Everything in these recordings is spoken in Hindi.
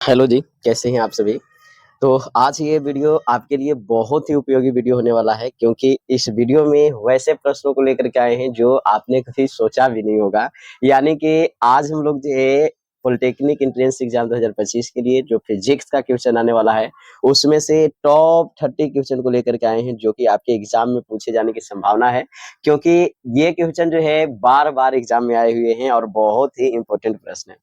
हेलो जी, कैसे हैं आप सभी? तो आज ये वीडियो आपके लिए बहुत ही उपयोगी वीडियो होने वाला है क्योंकि इस वीडियो में वैसे प्रश्नों को लेकर के आए हैं जो आपने कभी सोचा भी नहीं होगा। यानी कि आज हम लोग जो है पॉलिटेक्निक एंट्रेंस एग्जाम 2025 के लिए जो फिजिक्स का क्वेश्चन आने वाला है, उसमें से टॉप 30 क्वेश्चन को लेकर के आए हैं जो कि आपके एग्जाम में पूछे जाने की संभावना है। क्योंकि ये क्वेश्चन जो है बार-बार एग्जाम में आए हुए हैं और बहुत ही इम्पोर्टेंट प्रश्न है।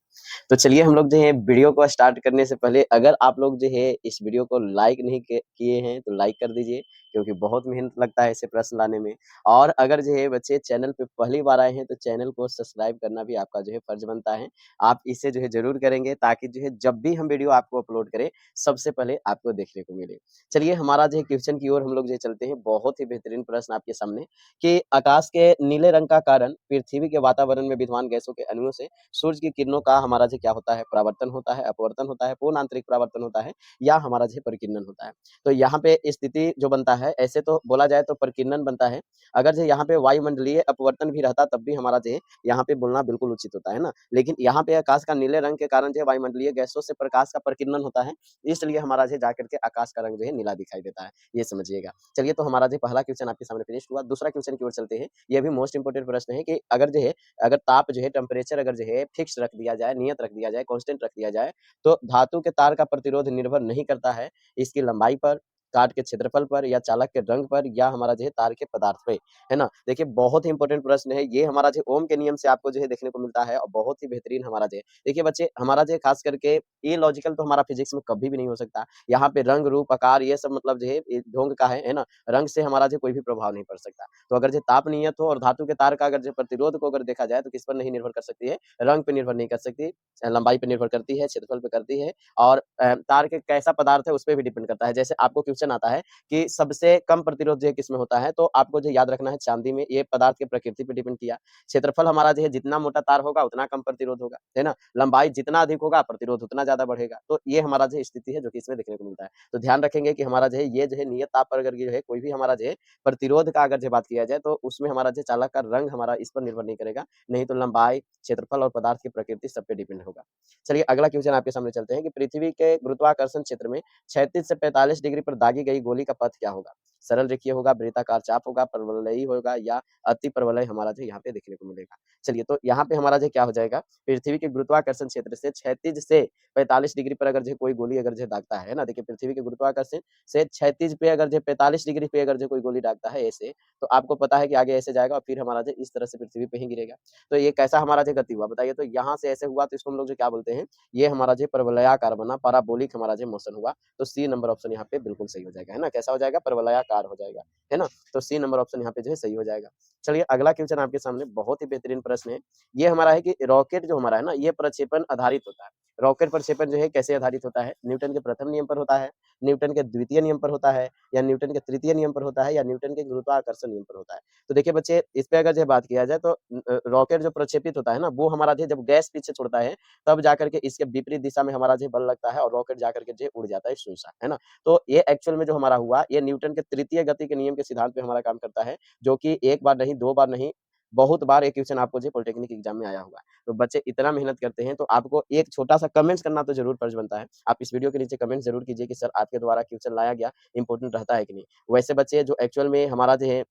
तो चलिए हम लोग जो है वीडियो को स्टार्ट करने से पहले अगर आप लोग जो है इस वीडियो को लाइक नहीं किए हैं तो लाइक कर दीजिए क्योंकि बहुत मेहनत लगता है ऐसे प्रश्न लाने में। और अगर जो है बच्चे चैनल पे पहली बार आए हैं तो चैनल को सब्सक्राइब करना भी आपका जो है फर्ज बनता है। आप इसे जो है जरूर करेंगे ताकि जो है जब भी हम वीडियो आपको अपलोड करें सबसे पहले आपको देखने को मिले। चलिए हमारा जो है क्वेश्चन की ओर हम लोग जो है चलते हैं। बहुत ही बेहतरीन प्रश्न आपके सामने कि आकाश के नीले रंग का कारण पृथ्वी के वातावरण में विद्यमान गैसों के अणुओं से सूरज की किरणों का हमारा जो क्या होता है परावर्तन होता है, अपवर्तन होता है, पूर्ण आंतरिक परावर्तन होता है या हमारा जो परिकिरणन होता है। तो यहाँ पे स्थिति जो बनता है ऐसे तो बोला जाए तो परिकिरणन बनता है। अगर जो यहाँ पे वायुमंडलीय अपवर्तन भी रहता तब भी हमारा जो है यहाँ पे बोलना बिल्कुल उचित होता है ना। लेकिन यहाँ पे आकाश का नीले रंग के कारण जो है वायुमंडलीय गैसों से प्रकाश का परिकिरणन होता है, इसलिए हमारा जो जाकर के आकाश का रंग जो है नीला दिखाई देता है, ये समझिएगा। चलिए तो हमारा जो पहला क्वेश्चन आपके सामने फिनिश हुआ। दूसरा क्वेश्चन की ओर चलते हैं। ये भी मोस्ट इंपोर्टेंट प्रश्न है कि अगर जो है अगर ताप जो है टेम्परेचर अगर जो है फिक्स रख दिया जाए, नियत रख दिया जाए, कांस्टेंट रख दिया जाए, तो धातु के तार का प्रतिरोध निर्भर नहीं करता है इसकी लंबाई पर, काट के क्षेत्रफल पर या चालक के रंग पर या हमारा जो है तार के पदार्थ पे, है ना? देखिए बहुत ही इंपॉर्टेंट प्रश्न है। ये हमारा जो ओम के नियम से आपको जो है देखने को मिलता है और बहुत ही बेहतरीन हमारा जो है देखिए बच्चे हमारा जो है खास करके ये लॉजिकल तो हमारा फिजिक्स में कभी भी नहीं हो सकता। यहाँ पे रंग, रूप, आकार ये सब मतलब जो है ये ढोंग का है ना? रंग से हमारा जो कोई भी प्रभाव नहीं पड़ सकता। तो अगर जो ताप नियत हो और धातु के तार का अगर जो प्रतिरोध को अगर देखा जाए तो किस पर नहीं निर्भर कर सकती है, रंग पे निर्भर नहीं कर सकती, लंबाई पे निर्भर करती है, क्षेत्रफल पे करती है और तार के कैसा पदार्थ है उस पे भी डिपेंड करता है। जैसे आपको क्वेश्चन आता है कि सबसे कम प्रतिरोध जो है किसमें होता है, तो आपको जो याद रखना है चांदी में, ये पदार्थ की प्रकृति पे डिपेंड किया। क्षेत्रफल हमारा जो है जितना मोटा तार होगा उतना कम प्रतिरोध होगा, है ना? लंबाई जितना अधिक होगा प्रतिरोध उतना ज़्यादा बढ़ेगा। तो ये हमारा जो स्थिति है जो कि इसमें देखने को मिलता है। तो ध्यान रखेंगे कि हमारा जो है ये जो है नियत ताप पर अगर जो है कोई भी हमारा जो है प्रतिरोध का अगर जो बात किया जाए तो उसमें हमारा जो चालक का रंग हमारा इस पर निर्भर नहीं करेगा, नहीं तो लंबाई, क्षेत्रफल और पदार्थ की प्रकृति सब पे डिपेंड होगा। चलिए अगला क्वेश्चन आपके सामने चलते हैं कि पृथ्वी के गुरुत्वाकर्षण क्षेत्र में 36 से 45 डिग्री पर दागी गई गोली का पथ क्या होगा? सरल रेखीय होगा, वृत्ताकार चाप होगा, परवलयी होगा या अति परवलय हमारा जो यहाँ पे देखने को मिलेगा। चलिए तो यहाँ पे हमारा जो क्या हो जाएगा, पृथ्वी के गुरुत्वाकर्षण क्षेत्र से 36 से 45 डिग्री पर अगर जो कोई गोली अगर जो दागता है ना, देखिए पृथ्वी के गुरुत्वाकर्षण से 36 पे अगर जो 45 डिग्री पे अगर जो कोई गोली दागता है ऐसे, तो आपको पता है कि आगे ऐसे जाएगा और फिर हमारा जो इस तरह से पृथ्वी पे ही गिरेगा। तो ये कैसा हमारा जो गति हुआ बताइए? तो यहाँ से ऐसे हुआ तो इसको हम लोग जो क्या बोलते हैं, ये हमारा जो परवलयाकार बना, पैराबोलिक हमारा जो मोशन हुआ। तो सी नंबर ऑप्शन यहाँ पे बिल्कुल सही हो जाएगा, है ना? कैसा हो जाएगा? परवलयाकार हो जाएगा, है ना? तो सी नंबर ऑप्शन यहाँ पे जो है सही हो जाएगा। चलिए अगला क्वेश्चन आपके सामने बहुत ही बेहतरीन प्रश्न है। ये हमारा है कि रॉकेट जो हमारा है ना, ये प्रक्षेपण आधारित होता है। रॉकेट प्रक्षेपण जो है कैसे आधारित होता है? न्यूटन के प्रथम नियम पर होता है, न्यूटन के द्वितीय नियम पर होता है या न्यूटन के तृतीय नियम पर होता है या न्यूटन के गुरुत्वाकर्षण नियम पर होता है। तो देखिए बच्चे इस पे अगर जो बात किया जाए तो रॉकेट जो प्रक्षेपित होता है ना, वो हमारा जो जब गैस पीछे छोड़ता है तब जाकर के इसके विपरीत दिशा में हमारा जो बल लगता है और रॉकेट जाकर के जो उड़ जाता है सुई-सा, है ना? तो ये एक्चुअल में जो हमारा हुआ, ये न्यूटन के तृतीय गति के नियम के सिद्धांत पे हमारा काम करता है, जो कि 1 बार नहीं, 2 बार नहीं, बहुत बार ये क्वेश्चन आपको जो पॉलिटेक्निक एग्जाम में आया होगा। तो बच्चे इतना मेहनत करते हैं, तो आपको एक छोटा-सा कमेंट्स करना तो ज़रूर फर्ज़ बनता है। आप इस वीडियो के नीचे कमेंट ज़रूर कीजिए कि सर आपके द्वारा क्वेश्चन लाया गया, इम्पोर्टेंट रहता है कि नहीं? वैसे बच्चे जो एक्चुअल में हमारा जो है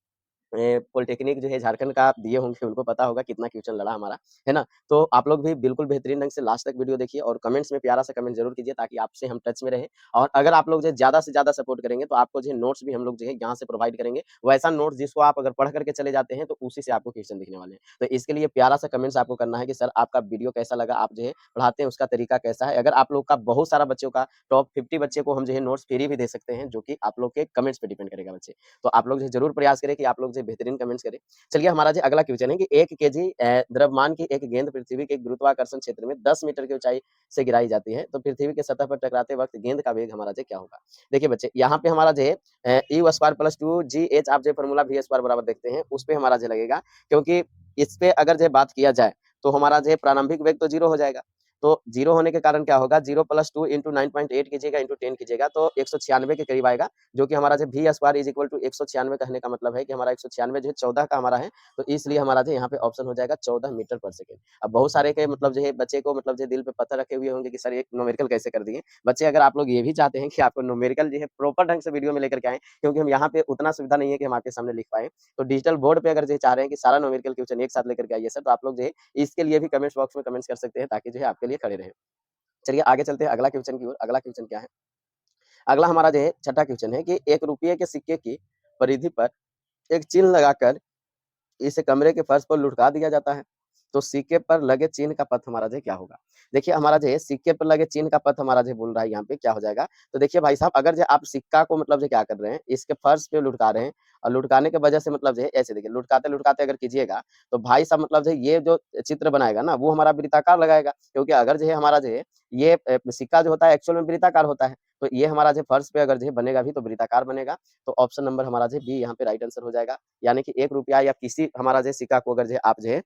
पॉलिटेक्निक जो है झारखंड का आप दिए होंगे, उनको पता होगा कितना क्वेश्चन लड़ा हमारा, है ना? तो आप लोग भी बिल्कुल बेहतरीन ढंग से लास्ट तक वीडियो देखिए और कमेंट्स में प्यारा-सा कमेंट ज़रूर कीजिए ताकि आपसे हम टच में रहें और अगर आप लोग जो है ज़्यादा से ज़्यादा सपोर्ट करेंगे, तो आपको जो है नोट्स भी हम लोग जो है यहाँ से प्रोवाइड करेंगे। वैसा नोट्स जिसको आप अगर पढ़ करके चले जाते हैं, तो उसी से आपको क्वेश्चन दिखने वाले हैं। तो इसके लिए प्यारा-सा कमेंट्स आपको करना है कि सर आपका वीडियो कैसा लगा? आप जो है पढ़ाते हैं उसका तरीका कैसा है? अगर आप लोग का बहुत सारा बच्चों का टॉप 50 बच्चे को हम जो है नोट्स फ्री भी दे सकते हैं, जो कि आप लोग के कमेंट्स पे डिपेंड करेगा बच्चे। तो आप लोग जो है ज़रूर प्रयास करें कि आप लोग जो है बेहतरीन कमेंट्स करें। चलिए हमारा जो अगला क्वेश्चन है कि 1 केजी द्रव्यमान की एक गेंद पृथ्वी के गुरुत्वाकर्षण क्षेत्र में 10 मीटर की ऊंचाई से गिराई जाती है, तो पृथ्वी की सतह पर टकराते वक्त गेंद का वेग हमारा जो क्या होगा? देखिए बच्चे यहाँ पे हमारा जो है you square plus 2 ji H आप जो फॉर्मूला वी स्क्वायर बराबर देखते हैं, उस पे हमारा जो लगेगा क्योंकि इस पे अगर जो बात किया जाए, तो हमारा जो है प्रारंभिक वेग तो 0 हो जाएगा। तो 0 होने के कारण क्या होगा, 0 + 2 × 9.8 कीजिएगा × 10 कीजिएगा तो 196 के करीब आएगा, जो कि हमारा जो v square is equal to 196 कहने का मतलब है कि हमारा 196 जो है 14 का हमारा है, तो इसलिए हमारा जो यहाँ पे ऑप्शन हो जाएगा 14 मीटर पर सेकंड। अब बहुत सारे के मतलब जो है बच्चे को मतलब जो दिल पे पत्थर रखे हुए होंगे कि सर ये न्यूमेरिकल कैसे कर दिए। बच्चे अगर आप लोग ये भी चाहते हैं कि आपको न्यूमेरिकल जो है प्रॉपर ढंग से वीडियो में लेकर के आएँ, क्योंकि हम यहाँ पे उतना सुविधा नहीं है कि हम आपके सामने लिख पाएँ। तो डिजिटल बोर्ड पे अगर जो चाह रहे हैं कि सारा न्यूमेरिकल क्वेश्चन एक साथ लेकर के आइए सर, तो आप लोग जो है इसके लिए भी कमेंट्स बॉक्स में कमेंट्स कर सकते हैं ताकि जो है आपके लिए खड़े रहें। चलिए आगे चलते हैं अगला क्वेश्चन की ओर। अगला क्वेश्चन क्या है? अगला हमारा जो है छठा क्वेश्चन है कि ₹1 के सिक्के की परिधि पर एक चिन्ह लगाकर इसे कमरे के फर्श पर लुढ़का दिया जाता है, तो सिक्के पर लगे चिन्ह का पथ हमारा जो है क्या होगा? देखिए हमारा जो है सिक्के पर लगे चिन्ह का पथ हमारा जो बोल रहा है यहाँ पे क्या हो जाएगा? तो देखिए भाई साहब अगर जो आप सिक्का को मतलब जो क्या कर रहे हैं, इसके फर्श पे लुढ़का रहे हैं और लुढ़काने की वजह से मतलब जो है ऐसे देखिए लुढ़काते-लुढ़काते अगर कीजिएगा, तो भाई साहब मतलब जो है ये जो चित्र बनाएगा ना वो हमारा वृत्ताकार लगाएगा, क्योंकि अगर जो है हमारा जो है ये सिक्का जो होता है एक्चुअल में वृत्ताकार होता है, तो ये हमारा जो फर्श पे अगर जो है बनेगा भी तो वृत्ताकार बनेगा, तो ऑप्शन नंबर हमारा जो है बी यहाँ पे राइट आंसर हो जाएगा। यानी कि ₹1 या किसी हमारा जो सिक्का को अगर जो आप जो है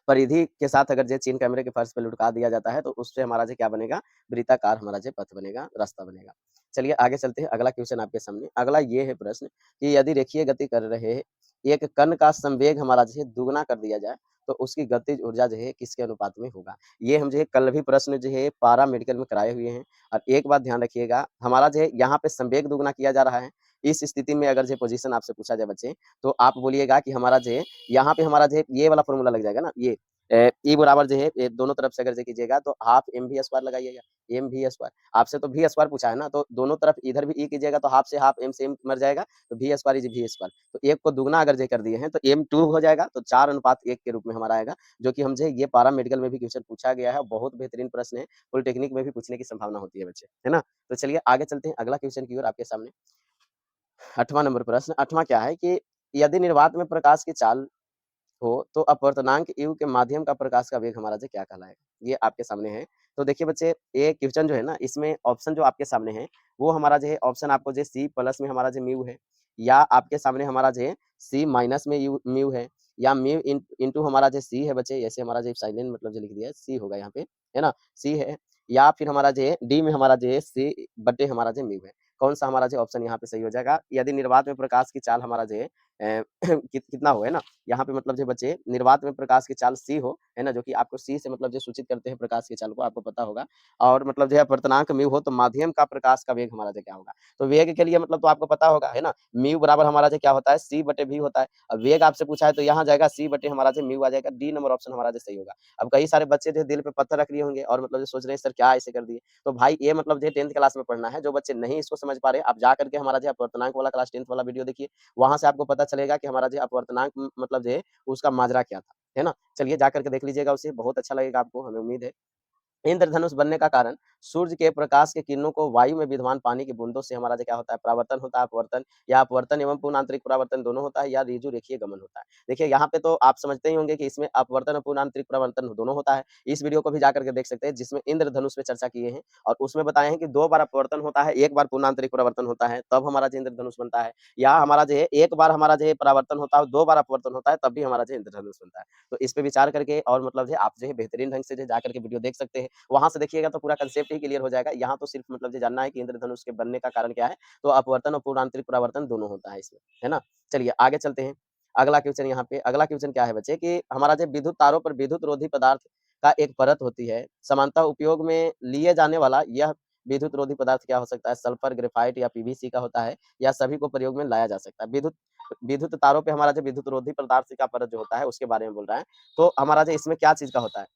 परिधि के साथ अगर जो चीन कैमरे के फर्श पे लुढ़का दिया जाता है, तो उससे हमारा जो क्या बनेगा, वृत्ताकार हमारा जो पथ बनेगा, रास्ता बनेगा। चलिए आगे चलते हैं, अगला क्वेश्चन आपके सामने। अगला ये है प्रश्न कि यदि रेखीय गति कर रहे एक कण का संवेग हमारा जो है दुगुना कर दिया जाए, तो उसकी गतिज ऊर्जा जो है किसके अनुपात में होगा? ये हम जो है कल भी प्रश्न जो है पारा मेडिकल में कराए हुए हैं और एक बात ध्यान रखिएगा, हमारा जो है यहाँ पे संवेग दुगुना किया जा रहा है। इस स्थिति में अगर जो पोज़ीशन आपसे पूछा जाए बच्चे, तो आप बोलिएगा कि हमारा जो है यहाँ पे हमारा जो है ये वाला फ़ॉर्मूला लग जाएगा ना, ये ई बराबर जो है ये दोनों तरफ से अगर जो कीजिएगा तो हाफ एम वी स्क्वायर लगाइएगा, एम वी स्क्वायर। आपसे तो वी स्क्वायर पूछा है ना, तो दोनों तरफ इधर भी ई कीजिएगा तो हाफ से हाफ एम से एम मर जाएगा, तो v square is v square. तो 1 को दुगना अगर जो कर दिए हैं तो m2 हो जाएगा, तो 4:1 के रूप में हमारा आएगा, जो कि हम जो है ये पारा मेडिकल में भी क्वेश्चन पूछा गया है, बहुत बेहतरीन प्रश्न है, पॉलिटेक्निक में भी पूछने की संभावना होती है बच्चे, है ना? तो चलिए आगे चलते हैं अगला क्वेश्चन की ओर आपके सामने। 8वां नंबर प्रश्न, 8वां क्या है कि यदि निर्वात में प्रकाश की चाल हो तो अपवर्तनांक U के माध्यम का प्रकाश का वेग हमारा जो क्या कहलाएगा? ये आपके सामने है। तो देखिए बच्चे ये क्वेश्चन जो है ना इसमें ऑप्शन जो आपके सामने है वो हमारा जो है ऑप्शन आपको जो C प्लस में हमारा जो म्यू है या आपके सामने हमारा जो है C माइनस में यू म्यू है या म्यू इनटू हमारा जो C है बच्चे ऐसे हमारा जो साइलेंट मतलब जो लिख दिया है C होगा यहाँ पे, है ना? C है या फिर हमारा जो है D में हमारा जो है C बटे हमारा जो म्यू है। कौन सा हमारा जो ऑप्शन यहाँ पे सही हो जाएगा? यदि निर्वात में प्रकाश की चाल हमारा जो है कितना हो, है ना? यहाँ पे मतलब जो बच्चे निर्वात में प्रकाश की चाल C हो, है ना? जो कि आपको C से मतलब जो सूचित करते हैं प्रकाश की चाल को आपको पता होगा और मतलब जो है अपवर्तनांक म्यू हो तो माध्यम का प्रकाश का वेग हमारा जो क्या होगा? तो वेग के लिए मतलब तो आपको पता होगा, है ना? म्यू बराबर हमारा जो क्या होता है C बटे V होता है। अब वेग आपसे पूछा है तो यहाँ जाएगा C बटे हमारा जो म्यू आ जाएगा, डी नंबर ऑप्शन हमारा जो सही होगा। अब कई सारे बच्चे जो दिल पे पत्थर रख लिए होंगे और मतलब जो सोच रहे हैं सर क्या ऐसे कर दिए? तो भाई ये मतलब जो 10th क्लास में पढ़ना है, जो बच्चे नहीं इसको समझ पा रहे, आप जा करके हमारा जो अपवर्तनांक वाला क्लास 10th वाला वीडियो देखिए, वहाँ से आपको पता चलेगा कि हमारा जो अपवर्तनांक मतलब जो है उसका माजरा क्या था, है ना? चलिए जा करके देख लीजिएगा उसे, बहुत अच्छा लगेगा आपको, हमें उम्मीद है। इंद्रधनुष बनने का कारण सूर्य के प्रकाश के किरणों को वायु में विद्यमान पानी की बूंदों से हमारा जो क्या होता है परावर्तन होता है, अपवर्तन या अपवर्तन एवं पूर्ण आंतरिक परावर्तन दोनों होता है या ऋजु रेखीय गमन होता है। देखिए यहाँ पे तो आप समझते ही होंगे कि इसमें अपवर्तन और पूर्ण आंतरिक परावर्तन दोनों होता है। इस वीडियो को भी जाकर के देख सकते हैं जिसमें इंद्रधनुष पे चर्चा किए हैं और उसमें बताए हैं कि 2 बार अपवर्तन होता है, 1 बार पूर्ण आंतरिक परावर्तन होता है, तब हमारा जो इंद्रधनुष बनता है या हमारा जो है 1 बार हमारा जो है परावर्तन होता है, 2 बार अपवर्तन होता है, तब भी हमारा जो इंद्रधनुष बनता है। तो इस पे विचार करके और मतलब जो है आप जो है बेहतरीन ढंग से जो जाकर के वीडियो देख सकते हैं। वहाँ से देखिएगा तो पूरा कांसेप्ट ही क्लियर हो जाएगा। यहाँ तो सिर्फ मतलब ये जानना है कि इंद्रधनुष के बनने का कारण क्या है, तो अपवर्तन और पूर्ण आंतरिक परावर्तन दोनों होता है इसमें, है ना? चलिए आगे चलते हैं। अगला क्वेश्चन यहाँ पे अगला क्वेश्चन क्या है बच्चे कि हमारा जो विद्युत तारों पर विद्युत रोधी पदार्थ का एक परत होती है, समानतः उपयोग में लिए जाने वाला यह विद्युत रोधी पदार्थ क्या हो सकता है? सल्फर, ग्रेफाइट या पीवीसी का होता है या सभी को प्रयोग में लाया जा सकता है? विद्युत विद्युत तारों पे हमारा जो विद्युत रोधी पदार्थ का परत जो होता है उसके बारे में बोल रहा है। तो हमारा जो इसमें क्या चीज़ का होता है?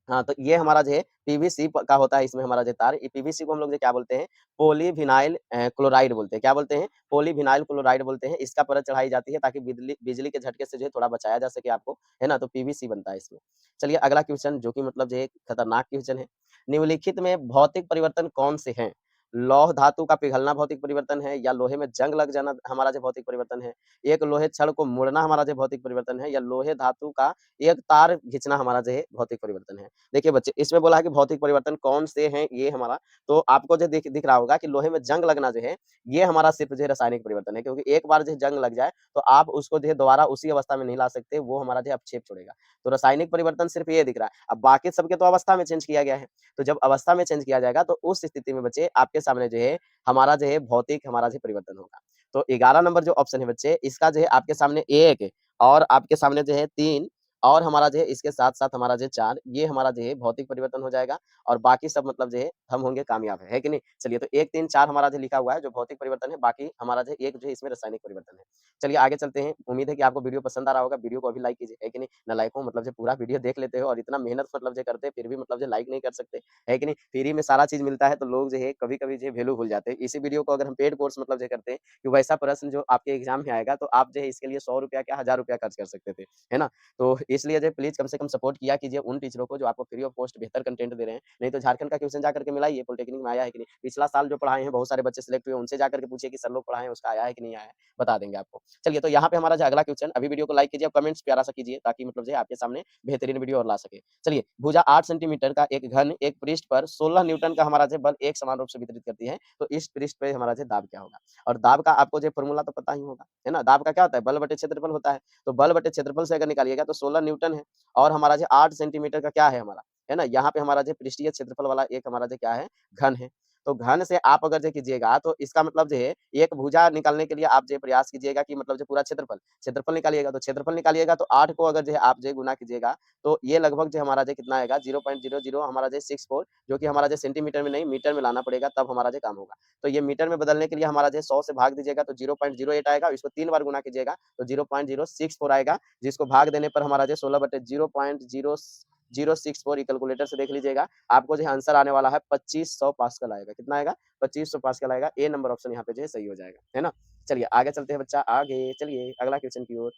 हाँ, तो ये हमारा जो है पीवीसी प का होता है इसमें हमारा जो तार, ये पीवीसी को हम लोग जो क्या बोलते हैं, पॉलीविनाइल क्लोराइड बोलते हैं। क्या बोलते हैं? पॉलीविनाइल क्लोराइड बोलते हैं। इसका परत चढ़ाई जाती है ताकि बिजली बिजली के झटके से जो है थोड़ा बचाया जा सके आपको, है ना? तो पीवीसी बनता है इसमें। चलिए अगला क्वेश्चन जो कि मतलब जो है खतरनाक क्वेश्चन है। निम्नलिखित में भौतिक परिवर्तन कौन से हैं, लौह धातु का पिघलना भौतिक परिवर्तन है, या लोहे में जंग लग जाना हमारा जो भौतिक परिवर्तन है, एक लोहे छड़ को मुड़ना हमारा जो भौतिक परिवर्तन है, या लोहे धातु का एक तार खींचना हमारा जो है भौतिक परिवर्तन है। देखिए बच्चे, इसमें बोला है कि भौतिक परिवर्तन कौन से हैं ये हमारा, तो आपको जो दिख रहा होगा कि लोहे में जंग लगना जो है, ये हमारा सिर्फ जो है रासायनिक परिवर्तन है, क्योंकि एक बार जो है जंग लग जाए तो आप उसको जो है दोबारा उसी अवस्था में नहीं ला सकते, वो हमारा जो है अपक्षेप छोड़ेगा। तो रासायनिक परिवर्तन सिर्फ ये दिख रहा है। अब बाकी सबके तो अवस्था में चेंज किया गया है। तो जब अवस्था में चेंज किया जाएगा तो उस स्थिति में बच्चे आपके सामने जो है हमारा जो है भौतिक हमारा जो है परिवर्तन होगा। तो 11 नंबर जो ऑप्शन है बच्चे, इसका जो है आपके सामने 1 और आपके सामने जो है 3 और हमारा जो है इसके साथ-साथ हमारा जो है 4, ये हमारा जो है भौतिक परिवर्तन हो जाएगा, और बाकी सब मतलब जो है हम होंगे कामयाब, है कि नहीं? चलिए, तो 1, 3, 4 हमारा जो लिखा हुआ है जो भौतिक परिवर्तन है, बाकी हमारा जो 1 जो है इसमें रासायनिक परिवर्तन है। चलिए आगे चलते हैं। उम्मीद है कि आपको वीडियो पसंद आ रहा होगा। वीडियो को अभी लाइक कीजिए, है कि नहीं? नालायकों, मतलब जो पूरा वीडियो देख लेते हो और इतना मेहनत मतलब जो करते हैं, फिर भी मतलब जो लाइक नहीं कर सकते, है कि नहीं? फ्री में सारा चीज़ मिलता है तो लोग जो है कभी-कभी जो है वैल्यू भूल जाते हैं। इसी वीडियो को अगर हम पेड कोर्स मतलब जो करते हैं कि वैसा प्रश्न जो आपके एग्ज़ाम में आएगा, तो आप जो है इसके लिए ₹100 क्या ₹1000 खर्च कर सकते थे, है ना? तो इसलिए जो है प्लीज़ कम से कम सपोर्ट किया कीजिए उन टीचरों को जो आपको फ्री ऑफ कॉस्ट बेहतर कंटेंट दे रहे हैं। नहीं तो झारखंड का क्वेश्चन जा करके मिलाइए, पॉलिटेक्निक में आया है कि नहीं? पिछला साल जो पढ़ाए हैं, बहुत सारे बच्चे सिलेक्ट हुए, उनसे जाकर के पूछिए कि सर लोग पढ़ाए हैं, उसका आया है कि नहीं आया है? बता देंगे आपको। चलिए, तो यहाँ पे हमारा जो अगला क्वेश्चन, अभी वीडियो को लाइक कीजिए और कमेंट्स प्यारा-सा कीजिए, ताकि मतलब जो है आपके सामने बेहतरीन वीडियो और ला सके। चलिए, भुजा 8 सेंटीमीटर का एक घन एक पृष्ठ पर 16 न्यूटन का हमारा जो बल एक समान रूप से वितरित करती है, तो इस पृष्ठ पे हमारा जो दाब क्या होगा? और दाब का आपको जो फ़ॉर्मूला तो पता ही होगा, है ना? दाब का क्या होता है? बल बटे क्षेत्रफल होता है। तो बल बटे क्षेत्रफल से अगर निकालिएगा तो 16 न्यूटन है, और हमारा जो 8 सेंटीमीटर का क्या है हमारा, है ना? यहाँ पे हमारा जो पृष्ठीय क्षेत्रफल वाला एक हमारा जो क्या है? घन है। तो घन से आप अगर जो कीजिएगा तो इसका मतलब जो है एक भुजा निकालने के लिए आप जो प्रयास कीजिएगा कि मतलब जो पूरा क्षेत्रफल निकालिएगा, तो क्षेत्रफल निकालिएगा तो 8 को अगर जो है आप जो है गुना कीजिएगा, तो ये लगभग जो हमारा जो कितना आएगा, 0.00 हमारा जो 64, जो कि हमारा जो सेंटीमीटर में नहीं मीटर में लाना पड़ेगा, तब हमारा जो काम होगा। तो ये मीटर में बदलने के लिए हमारा जो 100 से भाग दीजिएगा तो 0.08 आएगा, इसको 3 बार गुना कीजिएगा तो 0.064 आएगा, जिसको भाग देने पर हमारा जो 16/0.0064, ये कैलकुलेटर से देख लीजिएगा। आपको जो है आंसर आने वाला है 2500 पास्कल आएगा। कितना आएगा? 2500 पास्कल आएगा। ए नंबर ऑप्शन यहाँ पे जो है सही हो जाएगा, है ना? चलिए आगे चलते हैं बच्चा, आगे चलिए अगला क्वेश्चन की ओर।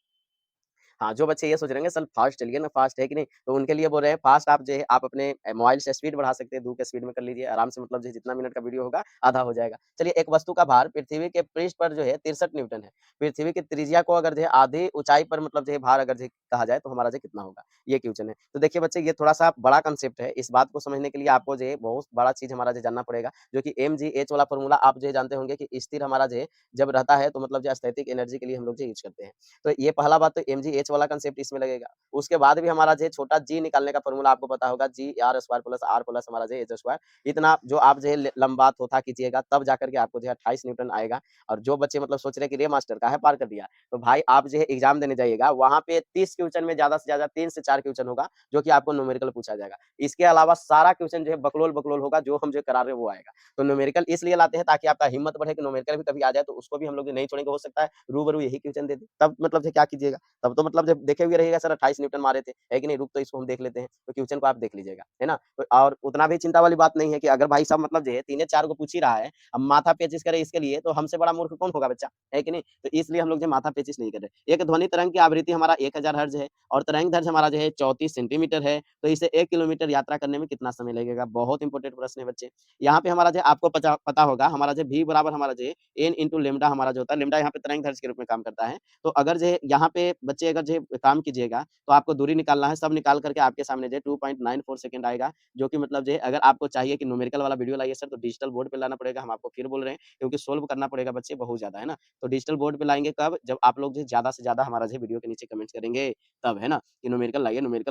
हाँ, जो बच्चे ये सोच रहे होंगे सर फास्ट चलिए ना, फास्ट है कि नहीं? तो उनके लिए बोल रहे हैं फास्ट आप जो है आप अपने मोबाइल से स्पीड बढ़ा सकते हैं, 2 के स्पीड में कर लीजिए आराम से, मतलब जो जितना मिनट का वीडियो होगा आधा हो जाएगा। चलिए, एक वस्तु का भार पृथ्वी के पृष्ठ पर जो है 63 न्यूटन है। पृथ्वी की त्रिज्या को अगर जो है आधी ऊँचाई पर मतलब जो है भार अगर जो है कहा जाए तो हमारा जो है कितना होगा? ये क्वेश्चन है। तो देखिए बच्चे, ये थोड़ा-सा बड़ा कांसेप्ट है। इस बात को समझने के लिए आपको जो है बहुत बड़ा चीज़ हमारा जो जानना पड़ेगा, जो कि mgh वाला फ़ॉर्मूला आप जो है जानते होंगे कि स्थिर हमारा जो है जब रहता है तो मतलब जो स्थैतिक एनर्जी के लिए हम लोग जो यूज़ करते हैं। तो ये पहला बात तो mgh वाला कांसेप्ट इसमें लगेगा। उसके बाद भी हमारा जो है छोटा g निकालने का फ़ॉर्मूला आपको पता होगा, g r² plus r plus हमारा जो है h²। इतना जो आप जो है लंबा थोथा कीजिएगा तब जाकर के आपको जो है 28 न्यूटन आएगा। और जो बच्चे मतलब सोच रहे हैं कि रे मास्टर काहे पार कर दिया, तो भाई आप जो है एग्ज़ाम देने जाइएगा, वहाँ पे 30 क्वेश्चन में ज़्यादा से ज़्यादा 3 से 4 क्वेश्चन होगा, जो कि आपको न्यूमेरिकल पूछा जाएगा। इसके अलावा सारा क्वेश्चन जो है बकलोल-बकलोल होगा, जो हम जो करा रहे हैं वो आएगा। तो न्यूमेरिकल इसलिए लाते हैं ताकि आपका हिम्मत बढ़े कि न्यूमेरिकल भी कभी आ जाए तो उसको भी हम लोग नहीं छोड़ेंगे, हो सकता है रूबरू यही क्वेश्चन दे दे। तब मतलब जो क्या कीजिएगा? तब तो मतलब जब देखे हुए रहिएगा सर 28 न्यूटन मारे थे, है कि नहीं? रुक तो इसको हम देख लेते हैं, तो क्वेश्चन को आप देख लीजिएगा, है ना? तो और उतना भी चिंता वाली बात नहीं है कि अगर भाई साहब मतलब जो है 3 या 4 को पूछ ही रहा है, अब माथा पेचिश करे इसके लिए, तो हमसे बड़ा मूर्ख कौन होगा बच्चा, है कि नहीं? तो इसलिए हम लोग जो माथा पेचिश नहीं कर रहे। एक ध्वनि तरंग की आवृत्ति हमारा 1000 हर्ट्ज है और तरंग दैर्ध्य हमारा जो है 34 सेंटीमीटर है, तो इसे 1 किलोमीटर यात्रा करने में कितना समय लगेगा? बहुत इंपॉर्टेंट प्रश्न है बच्चे। यहाँ पे हमारा जो आपको पता होगा, हमारा जो v बराबर हमारा जो है n इंटू लैम्ब्डा हमारा जो होता है, लैम्ब्डा यहाँ पे तरंग दैर्ध्य के रूप में काम करता है। तो अगर जो है यहाँ पे बच्चे अगर जो है काम कीजिएगा, तो आपको दूरी निकालना है, सब निकाल करके आपके सामने जो है 2.94 सेकंड आएगा, जो कि मतलब जो है अगर आपको चाहिए कि न्यूमेरिकल वाला वीडियो लाइए सर, तो डिजिटल बोर्ड पे लाना पड़ेगा। हम आपको फिर बोल रहे हैं, क्योंकि सोल्व करना पड़ेगा बच्चे बहुत ज़्यादा, है ना? तो डिजिटल बोर्ड पे लाएँगे कब? जब आप लोग जो है ज़्यादा से ज़्यादा हमारा जो है वीडियो के नीचे कमेंट्स करेंगे, तब, है ना? कि न्यूमेरिकल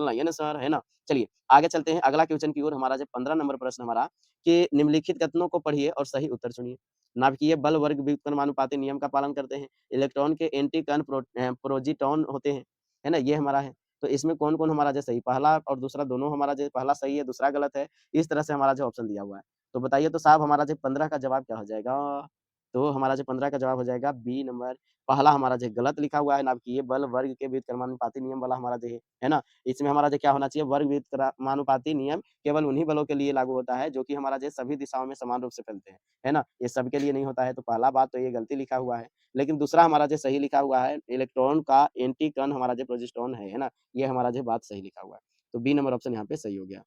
लाइए ना सर, है ना? चलिए, आगे चलते हैं अगला क्वेश्चन की ओर। हमारा जो 15 नंबर प्रश्न हमारा, कि निम्नलिखित कथनों को पढ़िए और सही उत्तर चुनिए। नाभिकीय बल वर्ग व्युत्क्रमानुपाती नियम का पालन करते हैं। इलेक्ट्रॉन के एंटी कण प्रोजीटॉन होते हैं, है ना? ये हमारा है। तो इसमें कौन-कौन हमारा जो सही, पहला और दूसरा दोनों हमारा जो पहला सही है, दूसरा गलत है। इस तरह से हमारा जो ऑप्शन दिया हुआ है। तो बताइए तो साहब, हमारा जो 15 का जवाब क्या हो जाएगा? तो हमारा जो 15 का जवाब हो जाएगा बी नंबर। पहला हमारा जो गलत लिखा हुआ है, नाभिकीय बल वर्ग के व्युत्क्रमानुपाती नियम वाला हमारा जो है ना? इसमें हमारा जो क्या होना चाहिए, वर्ग व्युत्क्रमानुपाती नियम केवल उन्हीं बलों के लिए लागू होता है जो कि हमारा जो सभी दिशाओं में समान रूप से फैलते हैं, है ना? ये सबके लिए नहीं होता है, तो पहला बात तो ये गलती लिखा हुआ है। लेकिन दूसरा हमारा जो सही लिखा हुआ है, इलेक्ट्रॉन का एंटी कण हमारा जो प्रोजेस्टेरॉन है ना? ये हमारा जो बात सही लिखा हुआ है। तो बी नंबर ऑप्शन यहाँ पे सही हो गया।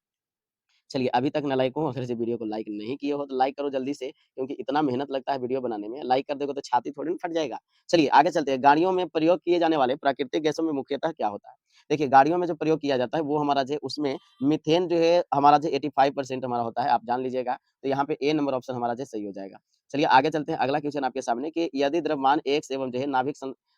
चलिए अभी तक नालायकों अगर से वीडियो को लाइक नहीं किए हो तो लाइक करो जल्दी से क्योंकि इतना मेहनत लगता है वीडियो बनाने में, लाइक कर दोगे तो छाती थोड़ी ना फट जाएगा। चलिए आगे चलते हैं, गाड़ियों में प्रयोग किए जाने वाले प्राकृतिक गैसों में मुख्यतः क्या होता है? देखिए गाड़ियों में जो प्रयोग किया जाता है वो हमारा जो है उसमें मीथेन जो है हमारा जो 85% हमारा होता है, आप जान लीजिएगा। तो यहाँ पे ए नंबर ऑप्शन हमारा जो सही हो जाएगा। चलिए आगे चलते हैं, अगला क्वेश्चन आपके सामने कि यदि द्रव्यमान X एवं जो है नाभिक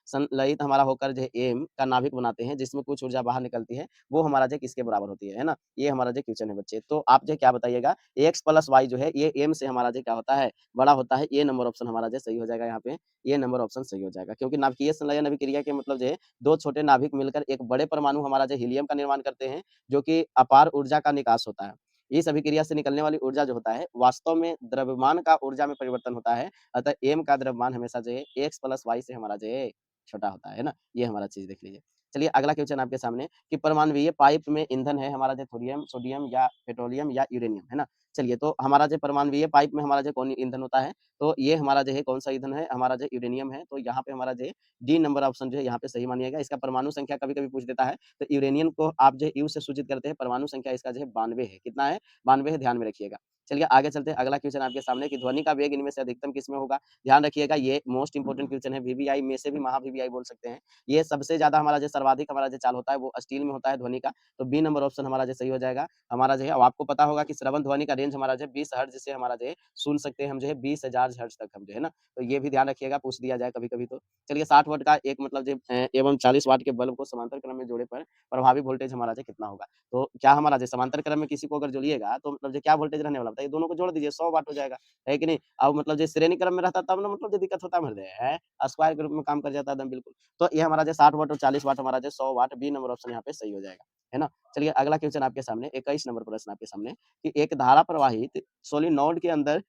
संलयित हमारा होकर जो है M का नाभिक बनाते हैं जिसमें कुछ ऊर्जा बाहर निकलती है, वो हमारा जो किसके बराबर होती है ना? ये हमारा जो क्वेश्चन है बच्चे। तो आप जो क्या बताइएगा, एक्स प्लस वाई जो है ये एम से हमारा जो क्या होता है, बड़ा होता है। ये नंबर ऑप्शन हमारा जो सही हो जाएगा यहाँ पे, ये नंबर ऑप्शन सही हो जाएगा क्योंकि नाभिकीय संलयन अभिक्रिया के मतलब जो है 2 छोटे नाभिक मिलकर एक बड़े परमाणु हमारा जो हीलियम का निर्माण करते हैं, जो कि अपार ऊर्जा का निकास होता है। इस अभिक्रिया से निकलने वाली ऊर्जा जो होता है, वास्तव में द्रव्यमान का ऊर्जा में परिवर्तन होता है। अतः एम का द्रव्यमान हमेशा जो है एक्स प्लस वाई से हमारा जो है छोटा होता है ना? ये हमारा चीज़ देख लीजिए। चलिए अगला क्वेश्चन आपके सामने कि परमाणुीय पाइप में ईंधन है हमारा जो थोरियम, सोडियम या पेट्रोलियम या यूरेनियम, है ना? चलिए तो हमारा जो परमाणुीय पाइप में हमारा जो कौन ईंधन होता है, तो ये हमारा जो है कौन-सा ईंधन है, हमारा जो यूरेनियम है। तो यहाँ पे हमारा जो है डी नंबर ऑप्शन जो है यहाँ पे सही मानिएगा। इसका परमाणु संख्या कभी-कभी पूछ देता है, तो यूरेनियम को आप जो है यू से सूचित करते हैं, परमाणु संख्या इसका जो है 92 है। कितना है? 92 है, ध्यान में रखिएगा। चलिए आगे चलते हैं, अगला क्वेश्चन आपके सामने कि ध्वनि का वेग इनमें से अधिकतम किसमें होगा? ध्यान रखिएगा ये मोस्ट इंपोर्टेंट क्वेश्चन है, वीवीआई में से भी महा वीवीआई बोल सकते हैं। ये सबसे ज़्यादा हमारा जो सर्वाधिक हमारा जो चाल होता है वो स्टील में होता है ध्वनि का, तो बी नंबर ऑप्शन हमारा जो सही हो जाएगा। हमारा जो है अब आपको पता होगा कि श्रवण ध्वनि का रेंज हमारा जो है 20 हर्ट्ज से हमारा जो है सुन सकते हैं हम जो है 20,000 हर्ट्ज तक हम जो है ना, तो ये भी ध्यान रखिएगा, पूछ दिया जाए कभी-कभी तो। चलिए 60 वाट का एक मतलब जो एवं 40 वाट के बल्ब को समांतर क्रम में जोड़े पर प्रभावी वोल्टेज हमारा जो कितना होगा? तो क्या हमारा जो समांतर क्रम में किसी को अगर जोड़िएगा तो मतलब जो क्या वोल्टेज रहने वाला बताइए? दोनों को जोड़ दीजिए 100 वाट हो जाएगा, है कि नहीं? अब मतलब जो श्रेणी क्रम में रहता तब ना मतलब जो दिक्कत होता मर्दे, हैं? स्क्वायर के रूप में काम कर जाता एकदम बिल्कुल। तो ये हमारा जो 60 वाट और 40 वाट हमारा जो 100 वाट बी नंबर ऑप्शन यहाँ पे सही हो जाएगा, है ना? चलिए अगला क्वेश्चन आपके सामने 21 नंबर प्रश्न आपके सामने कि एक धारा प्रवाहित सोलेनोइड के अंदर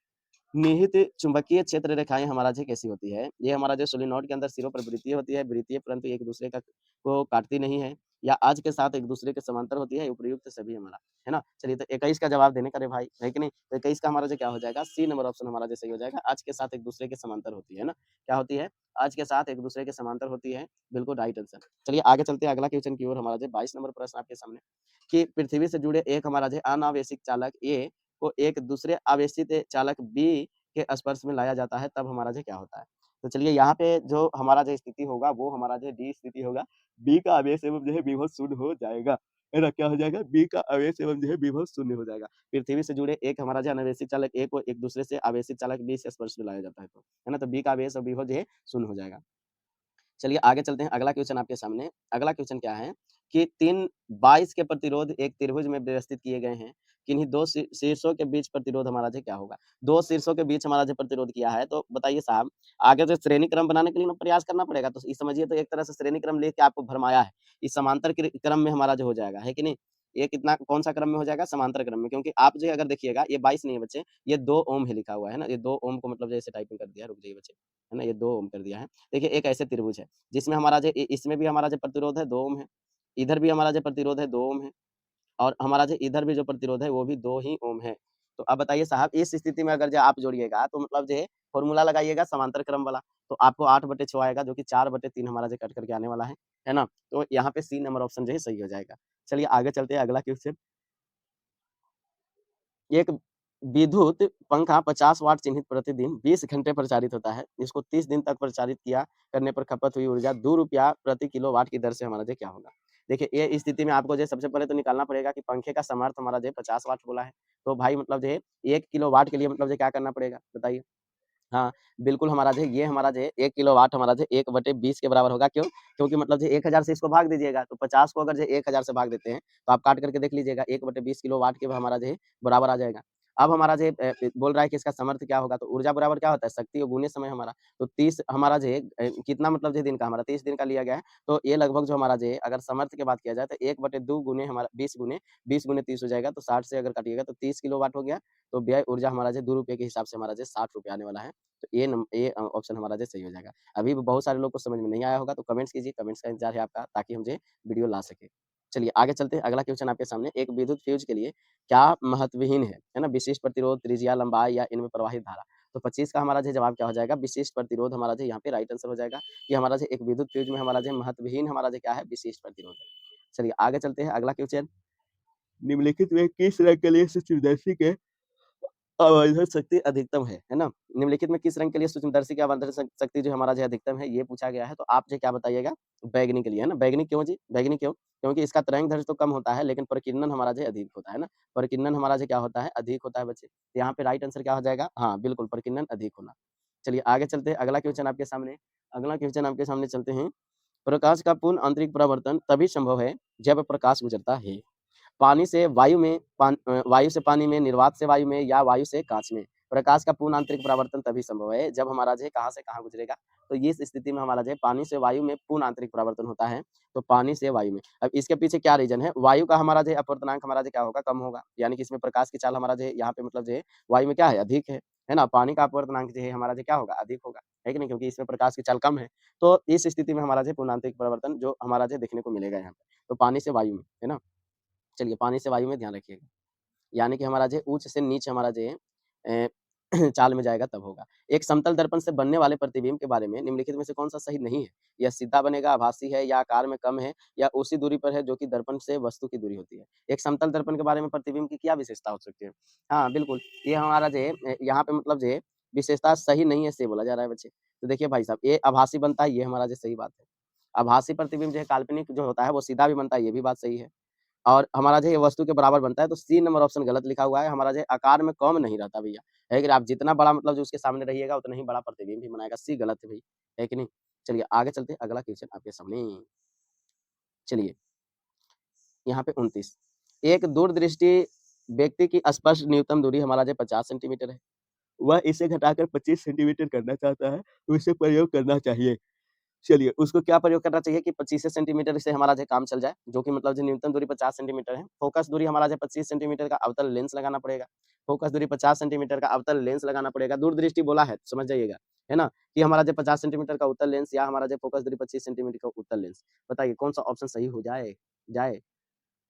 निहित चुंबकीय क्षेत्र रेखाएँ हमारा जो कैसी होती है? ये हमारा जो सोलेनोइड के अंदर सिरों पर वृत्तीय होती है, वृत्तीय परंतु एक दूसरे का को काटती नहीं है या आज के साथ एक दूसरे के समांतर होती है, उपयुक्त सभी हमारा, है ना? चलिए तो 21 का जवाब देने का रे भाई, है कि नहीं? तो 21 का हमारा जो क्या हो जाएगा? सी नंबर ऑप्शन हमारा जो सही हो जाएगा, आज के साथ एक दूसरे के समांतर होती है ना? क्या होती है? आज के साथ एक दूसरे के समांतर होती है, बिल्कुल राइट आंसर। चलिए आगे चलते हैं अगला क्वेश्चन की ओर, हमारा जो 22 नंबर प्रश्न आपके सामने कि पृथ्वी से जुड़े एक हमारा जो अनावेशिक चालक ए को एक दूसरे आवेशित चालक बी के स्पर्श में लाया जाता है तब हमारा जो क्या होता है? तो चलिए यहाँ पे जो हमारा जो स्थिति होगा वो हमारा जो डी स्थिति होगा, बी का आवेश एवं जो है विभव शून्य हो जाएगा, है ना? क्या हो जाएगा? बी का आवेश एवं जो है विभव शून्य हो जाएगा। पृथ्वी से जुड़े एक हमारा जो अनावेशित चालक ए को एक दूसरे से आवेशित चालक बी से स्पर्श में लाया जाता है तो, है ना? तो बी का आवेश और विभव जो है शून्य हो जाएगा। चलिए आगे चलते हैं, अगला क्वेश्चन आपके सामने। अगला क्वेश्चन क्या है कि 3 22 के प्रतिरोध एक त्रिभुज में व्यवस्थित किए गए हैं। किन्हीं 2 शीर्षों के बीच प्रतिरोध हमारा जो क्या होगा? 2 शीर्षों के बीच हमारा जो प्रतिरोध किया है, तो बताइए साहब, आगे जो श्रेणी क्रम बनाने के लिए ना प्रयास करना पड़ेगा। तो ये समझिए तो एक तरह से श्रेणी क्रम लेके आपको भरमाया है। इस समांतर क्रम में हमारा जो हो जाएगा, है कि नहीं? ये कितना कौन-सा क्रम में हो जाएगा? समांतर क्रम में, क्योंकि आप जो है अगर देखिएगा ये 22 नहीं है बच्चे, ये 2 ओम है लिखा हुआ है ना? ये 2 ओम को मतलब जैसे टाइपिंग कर दिया है, रुक जाइए बच्चे, है ना? ये 2 ओम कर दिया है। देखिए एक ऐसे त्रिभुज है जिसमें हमारा जो इसमें भी हमारा जो प्रतिरोध है 2 ओम है, इधर भी हमारा जो प्रतिरोध है 2 ओम है और हमारा जो इधर भी जो प्रतिरोध है वो भी 2 ही ओम है। तो अब बताइए साहब, इस स्थिति में अगर जो आप जोड़िएगा तो मतलब जो है फ़ॉर्मूला लगाइएगा समांतर क्रम वाला, तो आपको 8/6 आएगा जो कि 4/3 हमारा जो कट करके आने वाला है ना? तो यहाँ पे सी नंबर ऑप्शन जो है सही हो जाएगा। चलिए आगे चलते हैं, अगला क्वेश्चन। एक विद्युत पंखा 50 वाट चिन्हित प्रतिदिन 20 घंटे प्रचारित होता है। इसको 30 दिन तक प्रचारित किया करने पर खपत हुई ऊर्जा ₹2 प्रति किलोवाट की दर से हमारा जो क्या होगा? देखिए, ये स्थिति में आपको जो है सबसे पहले तो निकालना पड़ेगा कि पंखे का समर्थ हमारा जो है 50 वाट बोला है। तो भाई मतलब जो है 1 किलोवाट के लिए मतलब जो क्या करना पड़ेगा? बताइए? हाँ, बिल्कुल हमारा जो है ये हमारा जो है 1 किलोवाट हमारा जो है 1/20 के बराबर होगा। क्यों? क्योंकि मतलब जो 1000 से इसको भाग दीजिएगा, तो 50 को अगर जो 1000 से भाग देते हैं, तो आप काट करके देख लीजिएगा 1/20 किलोवाट के हमारा जो है बराबर आ जाएगा। अब हमारा जो है बोल रहा है कि इसका सामर्थ्य क्या होगा? तो ऊर्जा बराबर क्या होता है? शक्ति और गुणे समय हमारा। तो 30 हमारा जो है कितना मतलब जो है दिन का हमारा 30 दिन का लिया गया है। तो ये लगभग जो हमारा जो है अगर सामर्थ्य की बात किया जाए तो 1/2 गुने हमारा 20 गुने 30 हो जाएगा, तो 60 से अगर काटिएगा तो 30 किलोवाट हो गया। तो व्यय ऊर्जा हमारा जो है ₹2 के हिसाब से हमारा जो है ₹60 आने वाला है। तो ये ऑप्शन हमारा जो सही हो जाएगा। अभी भी बहुत सारे लोग को समझ में नहीं आया होगा तो कमेंट्स कीजिए, कमेंट्स का इंतज़ार है आपका ताकि हम जो है वीडियो ला सकें। चलिए आगे चलते हैं, अगला क्वेश्चन आपके सामने, एक विद्युत फ्यूज़ के लिए क्या महत्वहीन है ना? विशिष्ट प्रतिरोध, त्रिज्या, लंबाई या इनमें प्रवाहित धारा। तो 25 का हमारा जो जवाब क्या हो जाएगा? विशिष्ट प्रतिरोध हमारा जो यहाँ पे राइट आंसर हो जाएगा। ये हमारा जो एक विद्युत फ्यूज़ में हमारा जो महत्वहीन हमारा जो क्या है? विशिष्ट प्रतिरोध है। चलिए आगे चलते हैं, अगला क्वेश्चन। निम्नलिखित में किस रंग के लिए सूक्ष्मदर्शी के आवर्धन शक्ति अधिकतम है ना? निम्नलिखित में किस रंग के लिए सूक्ष्मदर्शी की आवर्धन शक्ति जो हमारा जो है अधिकतम है, ये पूछा गया है। तो आप जो क्या बताइएगा? बैंगनी के लिए, है ना? बैंगनी क्यों जी? बैंगनी क्यों? क्योंकि इसका तरंगदैर्ध्य तो कम होता है, लेकिन प्रकीर्णन हमारा जो है अधिक होता है ना? प्रकीर्णन हमारा जो क्या होता है? अधिक होता है बच्चे। तो यहाँ पे राइट आंसर क्या हो जाएगा? हाँ, बिल्कुल प्रकीर्णन अधिक होना। चलिए आगे चलते हैं, अगला क्वेश्चन आपके सामने। अगला क्वेश्चन आपके सामने चलते हैं। प्रकाश का पूर्ण आंतरिक परावर्तन तभी संभव है जब प्रकाश गुजरता है। पानी से वायु में वायु से पानी में, निर्वात से वायु में या वायु से काँच में। प्रकाश का पूर्ण आंतरिक परावर्तन तभी संभव है जब हमारा जो है कहाँ से कहाँ गुजरेगा। तो ये इस स्थिति में हमारा जो है पानी से वायु में पूर्ण आंतरिक परावर्तन होता है, तो पानी से वायु में। अब इसके पीछे क्या रीज़न है? वायु का हमारा जो है अपवर्तनांक हमारा जो क्या होगा? कम होगा। यानी कि इसमें प्रकाश की चाल हमारा जो है यहाँ पे मतलब जो है वायु में क्या है? अधिक है ना? पानी का अपवर्तनांक जो है हमारा जो क्या होगा? अधिक होगा, है कि नहीं? क्योंकि इसमें प्रकाश की चाल कम है। तो इस स्थिति में हमारा जो है पूर्ण आंतरिक परावर्तन जो हमारा जो है देखने को मिलेगा यहाँ पे। तो पानी से वायु में, है ना? चलिए पानी से वायु में ध्यान रखिएगा। यानी कि हमारा जो है उच्च से नीच हमारा जो है चाल में जाएगा तब होगा। एक समतल दर्पण से बनने वाले प्रतिबिंब के बारे में निम्नलिखित में से कौन-सा सही नहीं है? यह सीधा बनेगा, आभासी है या आकार में कम है या उसी दूरी पर है जो कि दर्पण से वस्तु की दूरी होती है। एक समतल दर्पण के बारे में प्रतिबिंब की क्या विशेषता हो सकती है? हाँ, बिल्कुल, ये हमारा जो है यहाँ पे मतलब जो है विशेषता सही नहीं है इसलिए बोला जा रहा है बच्चे। तो देखिए भाई साहब ये आभासी बनता है, ये हमारा जो सही बात है। आभासी प्रतिबिंब जो है काल्पनिक जो होता है वो सीधा भी बनता है, ये भी बात सही है। और हमारा जो है ये वस्तु के बराबर बनता है, तो सी नंबर ऑप्शन गलत लिखा हुआ है, हमारा जो है आकार में कम नहीं रहता भैया, है कि नहीं? आप जितना बड़ा मतलब जो उसके सामने रहिएगा उतना ही बड़ा प्रतिबिंब भी बनाएगा, सी गलत है भई, है कि नहीं? चलिए आगे चलते हैं, अगला क्वेश्चन आपके सामने। चलिए, यहाँ पे 29 एक दूरदृष्टि व्यक्ति की स्पष्ट न्यूनतम दूरी हमारा जो है 50 सेंटीमीटर है, वह इसे घटाकर 25 सेंटीमीटर करना चाहता है, तो इसे प्रयोग करना चाहिए। चलिए, उसको क्या प्रयोग करना चाहिए कि 25 सेंटीमीटर से हमारा जो है काम चल जाए, जो कि मतलब जो न्यूनतम दूरी 50 सेंटीमीटर है। फोकस दूरी हमारा जो है 25 सेंटीमीटर का अवतल लेंस लगाना पड़ेगा। फोकस दूरी 50 सेंटीमीटर का अवतल लेंस लगाना पड़ेगा। दूरदृष्टि बोला है, तो समझ जाइएगा, है ना? कि हमारा जो 50 सेंटीमीटर का उत्तल लेंस या हमारा जो फोकस दूरी 25 सेंटीमीटर का उत्तल लेंस। बताइए कौन-सा ऑप्शन सही हो जाए जाए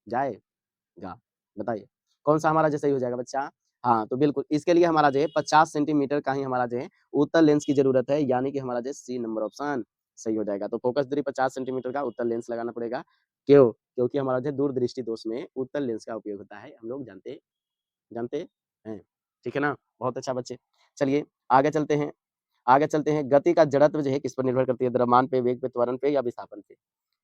जाएगा? बताइए, कौन-सा हमारा जो सही हो जाएगा बच्चा? हाँ, तो बिल्कुल इसके लिए हमारा जो है 50 सेंटीमीटर का ही हमारा जो है उत्तल लेंस की ज़रूरत है, यानी कि हमारा जो है सी नंबर ऑप्शन सही हो जाएगा। तो फोकस दूरी 50 सेंटीमीटर का उत्तल लेंस लगाना पड़ेगा। क्यों? क्योंकि हमारा जो है दूरदृष्टि दोष में उत्तल लेंस का उपयोग होता है, हम लोग जानते जानते हैं। ठीक है ना? बहुत अच्छा बच्चे। चलिए आगे चलते हैं। आगे चलते हैं, गति का जड़त्व जो है किस पर निर्भर करती है? द्रव्यमान पे, वेग पे, त्वरण पे या विस्थापन पे?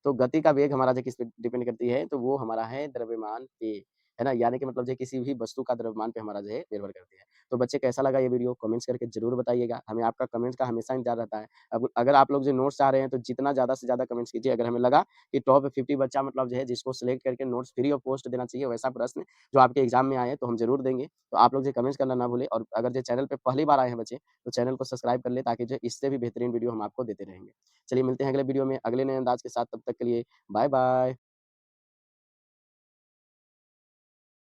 तो गति का वेग हमारा जो किस पे डिपेंड करती है? तो वो हमारा है द्रव्यमान पे, है ना? यानी कि मतलब जो किसी भी वस्तु का द्रव्यमान पे हमारा जो है निर्भर करती है। तो बच्चे कैसा लगा ये वीडियो? कमेंट्स करके ज़रूर बताइएगा। हमें आपका कमेंट्स का हमेशा इंतज़ार रहता है। अब अगर आप लोग जो नोट्स चाह रहे हैं तो जितना ज़्यादा से ज़्यादा कमेंट्स कीजिए। अगर हमें लगा कि टॉप 50 बच्चा मतलब जो है जिसको सिलेक्ट करके नोट्स फ्री ऑफ कॉस्ट देना चाहिए वैसा प्रश्न जो आपके एग्ज़ाम में आए तो हम ज़रूर देंगे। तो आप लोग जो कमेंट्स करना ना भूलें और अगर जो चैनल पे पहली बार आए हैं बच्चे तो चैनल को सब्सक्राइब कर लें ताकि जो इससे भी बेहतरीन वीडियो हम आपको देते रहेंगे। चलिए मिलते हैं अगले वीडियो में अगले नए अंदाज के साथ, तब तक के लिए बाय बाय।